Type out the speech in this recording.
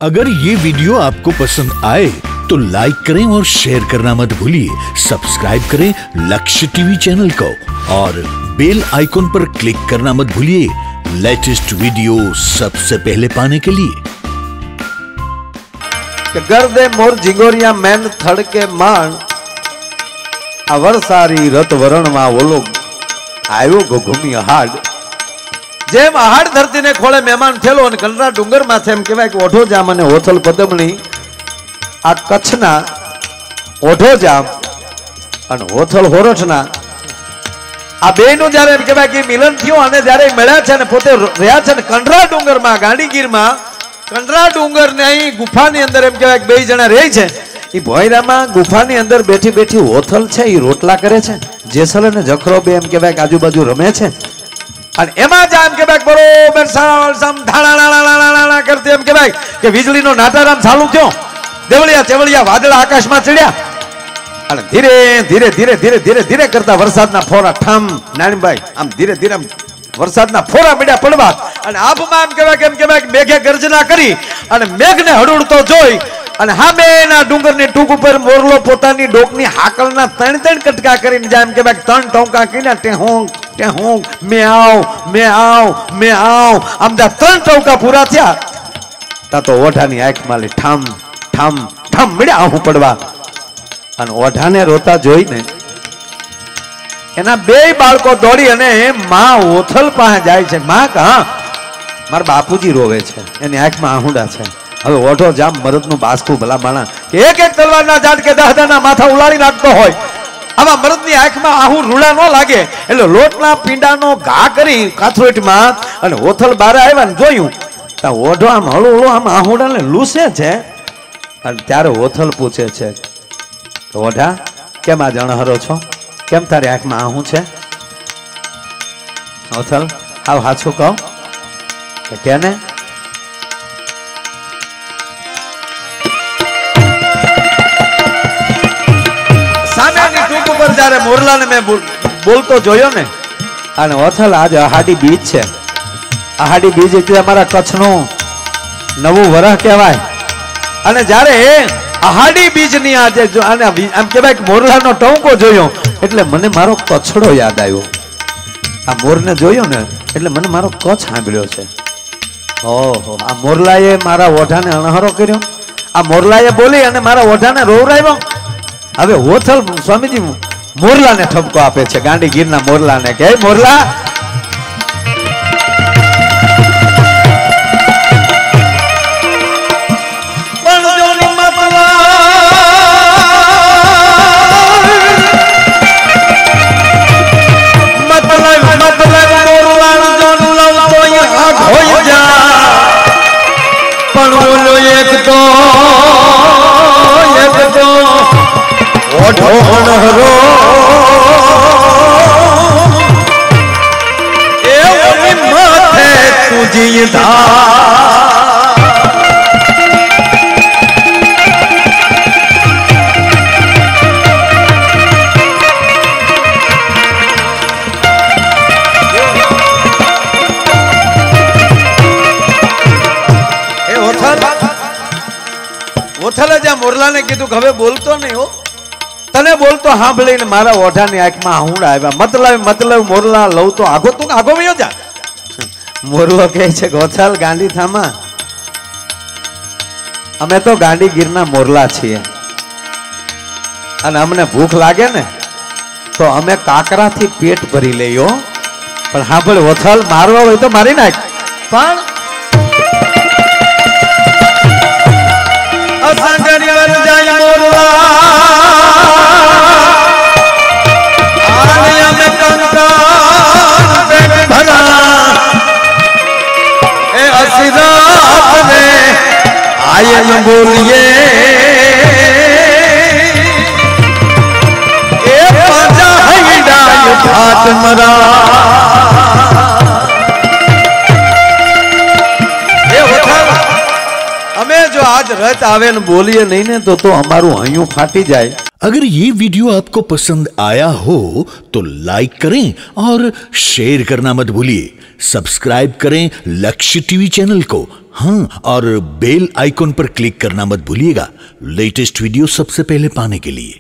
अगर ये वीडियो आपको पसंद आए तो लाइक करें और शेयर करना मत भूलिए। सब्सक्राइब करें लक्ष्य टीवी चैनल को और बेल आइकॉन पर क्लिक करना मत भूलिए लेटेस्ट वीडियो सबसे पहले पाने के लिए। गर्दे मोर जिंगोरिया मैन थड़के मान अवरसारी रत वरण मा ओलो आयो घुघुमी हाड जेम हाड धरती ने खोले मेहमान थेलो अने कंडरा डूंगर माथे एम कहेवाय के ओढो जाम अने होथल पदमणी आ कच्छना ओढो जाम अने होथल होरठना आ बेनु जारे एम कहेवाय के मिलन थयो अने जारे मळ्या छे ने पोते रह्या छे ने कंडरा डूंगर मा गांडीगीर मा कंडरा डूंगर ने अहीं गुफानी अंदर एम कहेवाय के बेय जणा रहे छे ई भोयरामा गुफानी अंदर बैठी बैठी होथल छे ई रोटला करे छे जेसल ने जखरो बे एम कहेवाय के आजूबाजू रमे छे અને એમાં જ એમ કહેવાય બરોબર સમ ધાણા કરતી એમ કહેવાય કે વીજળીનો નાટારામ ચાલુ થયો દેવળિયા ચેવળિયા વાદળા આકાશમાં ચડ્યા અને ધીરે ધીરે ધીરે ધીરે ધીરે ધીરે કરતા વરસાદના ફોરા ઠામ નાનીભાઈ આમ ધીરે ધીરે વરસાદના ફોરા મળ્યા પડવા અને આભમાં એમ કહેવાય કે મેઘે ગર્જના કરી અને મેઘને હડુડતો જોઈ અને હામેના ડુંગરની ટૂંક ઉપર મોરલો પોતાની ડોકની હાકલના ત્રણ ત્રણ કટકા કરીને જાય એમ કહેવાય ત્રણ ટોંકા કીને ટેહોંક ટેહોંક મેઆવ મેઆવ મેઆવ આમ જા ત્રણ ટોંકા પૂરા થયા તા તો ઓઢાની આંખમાં લી ઠામ ઠામ ઠામ મળ્યા આહું પડવા અને ઓઢાને રોતા જોઈને એના બે બાળકો દોડી અને માં ઓથલ પાસે જાય છે માં કા મારા બાપુજી રોવે છે એની આંખમાં આહુડા છે હવે ઓઢો જામ મરદનું બાસકું ભલા માણા કે એક એક તલવારના જાટ કે દહદાના માથા ઉલાળી નાખતો હોય આવા મરદની આંખમાં આહું રૂડા ન લાગે એટલે લોટના પીંડાનો ઘા કરી કાથરોટમાં અને હોથલ બાર આવ્યા ને જોયું તો ઓઢો આમ હળું હળું આમ આહુડાને લૂસે છે અને ત્યારે હોથલ પૂછે છે ઓઢા કેમ આ જણહરો છો કેમ તારી આંખમાં આહું છે હોથલ હાવ હાચું કહો કે ને જ્યારે મોરલાને મેં બોલતો જોયો ને અને ઓથલ આજ આહાડી બીજ છે આહાડી બીજ એટલે અમારા કચ્છનું નવું વરહ કહેવાય અને જ્યારે આહાડી બીજની આજે આને આમ કહેવાય કે મોરલાનો ટોંકો જોયો એટલે મને મારો કચ્છડો યાદ આવ્યો આ મોરને જોયો ને એટલે મને મારો કચ્છ સાંભળ્યો છે ઓહો આ મોરલાએ મારા ઓઢાને અણહરો કર્યો આ મોરલાએ બોલી અને મારા ઓઢાને રોવરાવ્યો હવે હોથલ સ્વામીજી મોરલાને ઠપકો આપે છે ગાંડીગીરના મોરલાને કે મોરલા ઓથલે જ્યાં મોરલાને કીધું કે હવે બોલતો નહીં હો તને બોલતો સાંભળીને મારા ઓઢાની આંખમાં આહુડા આવ્યા મતલબ મોરલા લઉં તો આગો તું આગો વયો જા મોરલો કહે છે ગોથલ ગાંડી થામા અમે તો ગાંડીગીરના મોરલા છીએ અને અમને ભૂખ લાગે ને તો અમે કાકરાથી પેટ ભરી લઈએ પણ સાંભળ ઓથલ મારવા હોય તો મારી નાખ પણ અસંગરી વર જાય મોરલા આને અમે કંકાન પેટ ભરા એ અસિરાત ને આયન બોલીએ એ પાજા હૈડાય ફાટ મરા जो आज रत आवे न बोलिए नहीं ने तो हमारू हयूं फाटी जाए। अगर ये वीडियो आपको पसंद आया हो तो लाइक करें और शेयर करना मत भूलिए। सब्सक्राइब करें लक्ष्य टीवी चैनल को। हाँ, और बेल आइकॉन पर क्लिक करना मत भूलिएगा लेटेस्ट वीडियो सबसे पहले पाने के लिए।